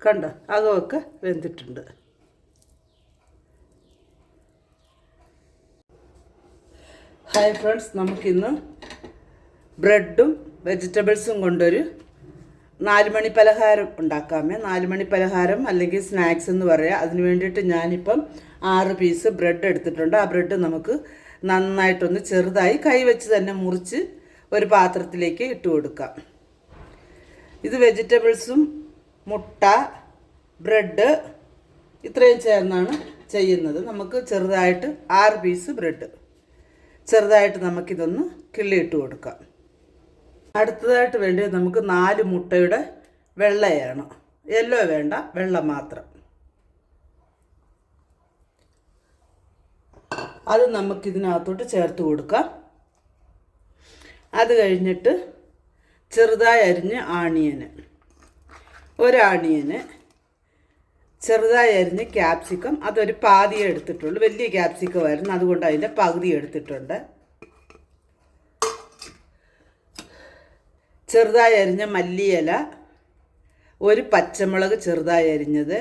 കണ്ടോ, അകമൊക്കെ വെന്തിട്ടുണ്ട്. Hi friends, നമുക്കിന്ന് ബ്രെഡും വെജിറ്റബിൾസും കൊണ്ടൊരു 4 മണി പലഹാരം ഉണ്ടാക്കാമേ. 4 മണി പലഹാരം അല്ലെങ്കിൽ സ്നാക്സ് എന്ന് പറയാം. അതിന് വേണ്ടിയിട്ട് ഞാനിപ്പം 6 പീസ് ബ്രെഡ് എടുത്തിട്ടുണ്ട്. ആ ബ്രെഡ് നമുക്ക് നന്നായിട്ടൊന്ന് ചെറുതായി കൈവച്ച് തന്നെ മുറിച്ച് ഒരു പാത്രത്തിലേക്ക് ഇട്ട് കൊടുക്കാം. ഇത് വെജിറ്റബിൾസും മുട്ട ബ്രെഡ് ഇത്രയും ചേർന്നാണ് ചെയ്യുന്നത്. നമുക്ക് ചെറുതായിട്ട് 6 പീസ് ബ്രെഡ് ചെറുതായിട്ട് നമുക്കിതൊന്ന് കിള്ളിയിട്ട് കൊടുക്കാം. അടുത്തതായിട്ട് വേണ്ടത് നമുക്ക് 4 മുട്ടയുടെ വെള്ളയാണ്. യെല്ലോ വേണ്ട, വെള്ള മാത്രം. അത് നമുക്കിതിനകത്തോട്ട് ചേർത്ത് കൊടുക്കാം. അത് കഴിഞ്ഞിട്ട് ചെറുതായി അരിഞ്ഞ് ഒരാണിയന്, ചെറുതായി അരിഞ്ഞ് ക്യാപ്സിക്കം, അതൊരു പാതിയെ എടുത്തിട്ടുള്ളൂ. വലിയ ക്യാപ്സിക്കം ആയിരുന്നു, അതുകൊണ്ട് അതിൻ്റെ പകുതി എടുത്തിട്ടുണ്ട്. ചെറുതായി അരിഞ്ഞ മല്ലിയില, ഒരു പച്ചമുളക് ചെറുതായി അരിഞ്ഞത്,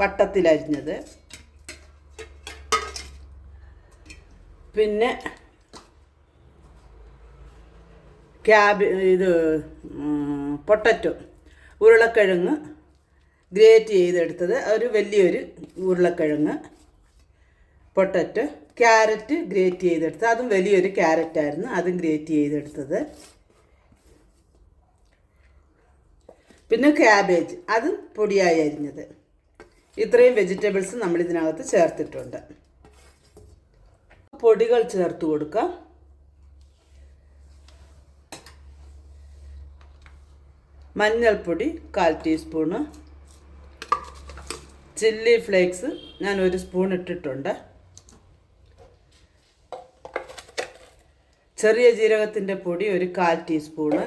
വട്ടത്തിലരിഞ്ഞത്, പിന്നെ പൊട്ടറ്റോ ഉരുളക്കിഴങ്ങ് ഗ്രേറ്റ് ചെയ്തെടുത്തത്, ഒരു വലിയൊരു ഉരുളക്കിഴങ്ങ്, പൊട്ടറ്റോ, ക്യാരറ്റ് ഗ്രേറ്റ് ചെയ്തെടുത്തത്, അതും വലിയൊരു ക്യാരറ്റായിരുന്നു, അതും ഗ്രേറ്റ് ചെയ്തെടുത്തത്, പിന്നെ ക്യാബേജ് അതും പൊടിയായി അരിഞ്ഞത്. ഇത്രയും വെജിറ്റബിൾസ് നമ്മൾ ഇതിനകത്ത് ചേർത്തിട്ടുണ്ട്. പൊടികൾ ചേർത്ത് കൊടുക്കാം. മഞ്ഞൾപ്പൊടി 1/4 ടീസ്പൂണ്, ചില്ലി ഫ്ലേക്സ് ഞാൻ 1 സ്പൂൺ ഇട്ടിട്ടുണ്ട്, ചെറിയ ജീരകത്തിൻ്റെ പൊടി 1/4 ടീസ്പൂണ്,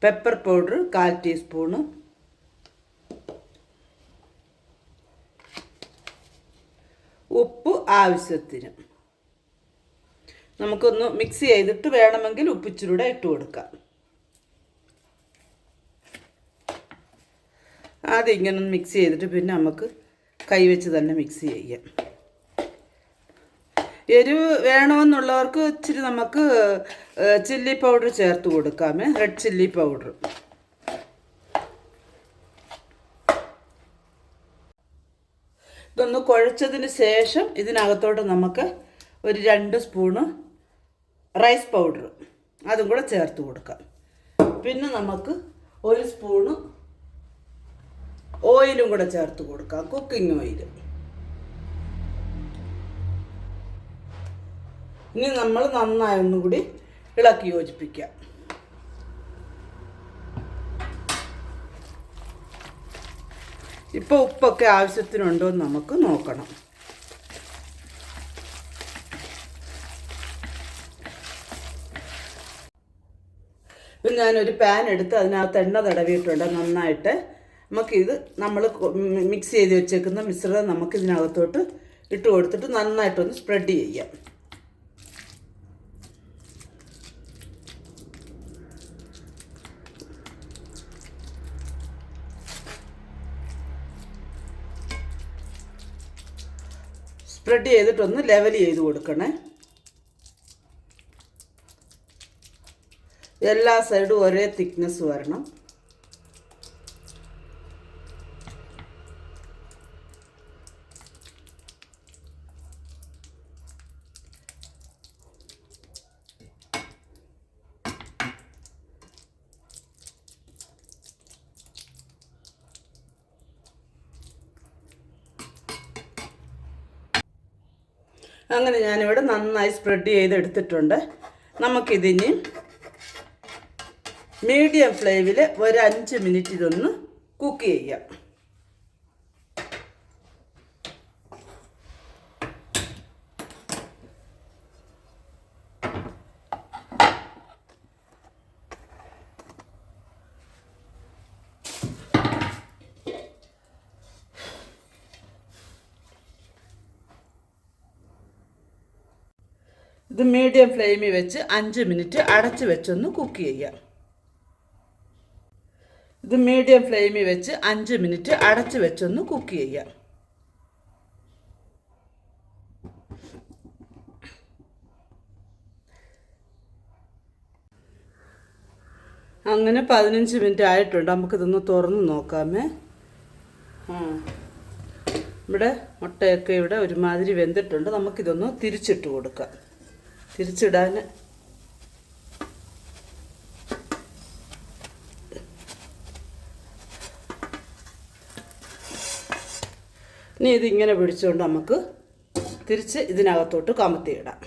പെപ്പർ പൗഡർ 1/4 ടീസ്പൂണ്, ഉപ്പ് ആവശ്യത്തിന്. നമുക്കൊന്ന് മിക്സ് ചെയ്തിട്ട് വേണമെങ്കിൽ ഉപ്പിച്ചിലൂടെ ഇട്ട് കൊടുക്കാം. ആദ്യം ഇങ്ങനെ ഒന്ന് മിക്സ് ചെയ്തിട്ട് പിന്നെ നമുക്ക് കൈവച്ച് തന്നെ മിക്സ് ചെയ്യാം. എരിവ് വേണമെന്നുള്ളവർക്ക് ഇച്ചിരി നമുക്ക് ചില്ലി പൗഡർ ചേർത്ത് കൊടുക്കാമേ, റെഡ് ചില്ലി പൗഡർ. ഇതൊന്ന് കുഴച്ചതിന് ശേഷം ഇതിനകത്തോട്ട് നമുക്ക് ഒരു 2 സ്പൂണ് റൈസ് പൗഡർ അതും കൂടെ ചേർത്ത് കൊടുക്കാം. പിന്നെ നമുക്ക് 1 സ്പൂണ് ഓയിലും കൂടെ ചേർത്ത് കൊടുക്കാം, കുക്കിംഗ് ഓയിൽ. ഇനി നമ്മൾ നന്നായി ഒന്നുകൂടി ഇളക്കി യോജിപ്പിക്കാം. ഇപ്പോൾ ഉപ്പൊക്കെ ആവശ്യത്തിനുണ്ടോ എന്ന് നമുക്ക് നോക്കണം. ഇപ്പം ഞാനൊരു പാൻ എടുത്ത് അതിനകത്ത് എണ്ണ തടവിയിട്ടുണ്ട് നന്നായിട്ട്. നമുക്കിത് നമ്മൾ മിക്സ് ചെയ്ത് വെച്ചേക്കുന്ന മിശ്രിതം നമുക്ക് ഇതിനകത്തോട്ട് ഇട്ട് കൊടുത്തിട്ട് നന്നായിട്ടൊന്ന് സ്പ്രെഡ് ചെയ്യാം. സ്പ്രെഡ് ചെയ്തിട്ടൊന്ന് ലെവൽ ചെയ്ത് കൊടുക്കണേ. എല്ലാ സൈഡും ഒരേ തിക്നെസ് വരണം. അങ്ങനെ ഞാനിവിടെ നന്നായി സ്പ്രെഡ് ചെയ്തെടുത്തിട്ടുണ്ട്. നമുക്കിതിന് മീഡിയം ഫ്ലെയിമിൽ ഒരു 5 മിനിറ്റ് ഇതൊന്ന് കുക്ക് ചെയ്യാം. ഇത് മീഡിയം ഫ്ലെയിമിൽ വെച്ച് 5 മിനിറ്റ് അടച്ച് വെച്ചൊന്ന് കുക്ക് ചെയ്യാം. ഇത് മീഡിയം ഫ്ലെയിമിൽ വെച്ച് 5 മിനിറ്റ് അടച്ച് വെച്ചൊന്ന് കുക്ക് ചെയ്യാം. അങ്ങനെ 15 മിനിറ്റ് ആയിട്ടുണ്ട്. നമുക്കിതൊന്ന് തുറന്ന് നോക്കാമേ. ഇവിടെ മുട്ടയൊക്കെ ഇവിടെ ഒരുമാതിരി വെന്തിട്ടുണ്ട്. നമുക്കിതൊന്ന് തിരിച്ചിട്ട് കൊടുക്കാം. തിരിച്ചിടാൻ ഇനി ഇതിങ്ങനെ പിടിച്ചുകൊണ്ട് നമുക്ക് തിരിച്ച് ഇതിനകത്തോട്ട് കമത്തിയിടാം.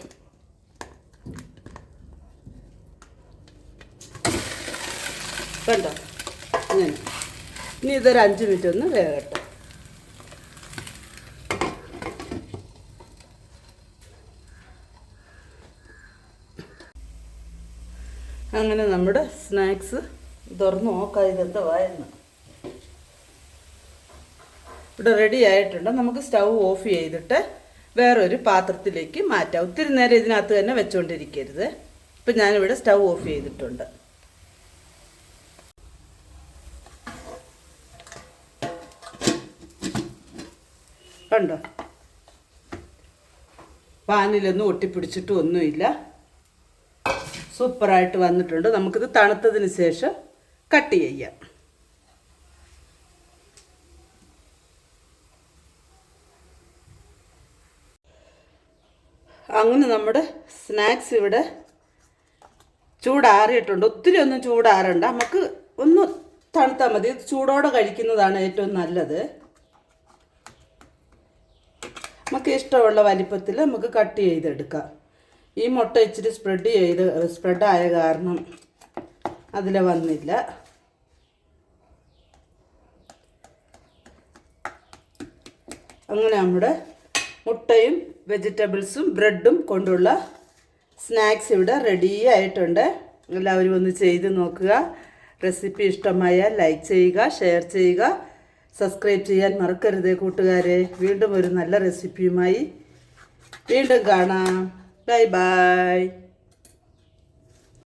കണ്ടോ ഇങ്ങനെ. ഇനി ഇതൊരു 5 മിനിറ്റ് ഒന്ന് വേകട്ടെ. അങ്ങനെ നമ്മുടെ സ്നാക്സ് തുറന്ന് നോക്കാം ഇതെന്താ വായെന്ന്. ഇവിടെ റെഡി ആയിട്ടുണ്ട്. നമുക്ക് സ്റ്റൗ ഓഫ് ചെയ്തിട്ട് വേറൊരു പാത്രത്തിലേക്ക് മാറ്റാം. ഒത്തിരി നേരം ഇതിനകത്ത് തന്നെ വെച്ചുകൊണ്ടിരിക്കരുത്. ഇപ്പം ഞാനിവിടെ സ്റ്റൗ ഓഫ് ചെയ്തിട്ടുണ്ട്. കണ്ടോ, പാനിലൊന്നും ഒട്ടിപ്പിടിച്ചിട്ടും ഒന്നുമില്ല. സൂപ്പറായിട്ട് വന്നിട്ടുണ്ട്. നമുക്കിത് തണുത്തതിന് ശേഷം കട്ട് ചെയ്യാം. അങ്ങനെ നമ്മുടെ സ്നാക്സ് ഇവിടെ ചൂടാറിയിട്ടുണ്ട്. ഒത്തിരി ഒന്നും ചൂടാറണ്ട, നമുക്ക് ഒന്ന് തണുത്താൽ മതി. ചൂടോടെ കഴിക്കുന്നതാണ് ഏറ്റവും നല്ലത്. നമുക്ക് ഇഷ്ടമുള്ള വലിപ്പത്തിൽ നമുക്ക് കട്ട് ചെയ്തെടുക്കാം. ഈ മുട്ട ഇച്ചിരി സ്പ്രെഡായ കാരണം അതിൽ വന്നില്ല. അങ്ങനെ നമ്മുടെ മുട്ടയും വെജിറ്റബിൾസും ബ്രെഡും കൊണ്ടുള്ള സ്നാക്സ് ഇവിടെ റെഡി ആയിട്ടുണ്ട്. എല്ലാവരും ഒന്ന് ചെയ്ത് നോക്കുക. റെസിപ്പി ഇഷ്ടമായാൽ ലൈക്ക് ചെയ്യുക, ഷെയർ ചെയ്യുക, സബ്സ്ക്രൈബ് ചെയ്യാൻ മറക്കരുത് കൂട്ടുകാരെ. വീണ്ടും ഒരു നല്ല റെസിപ്പിയുമായി വീണ്ടും കാണാം. Bye bye.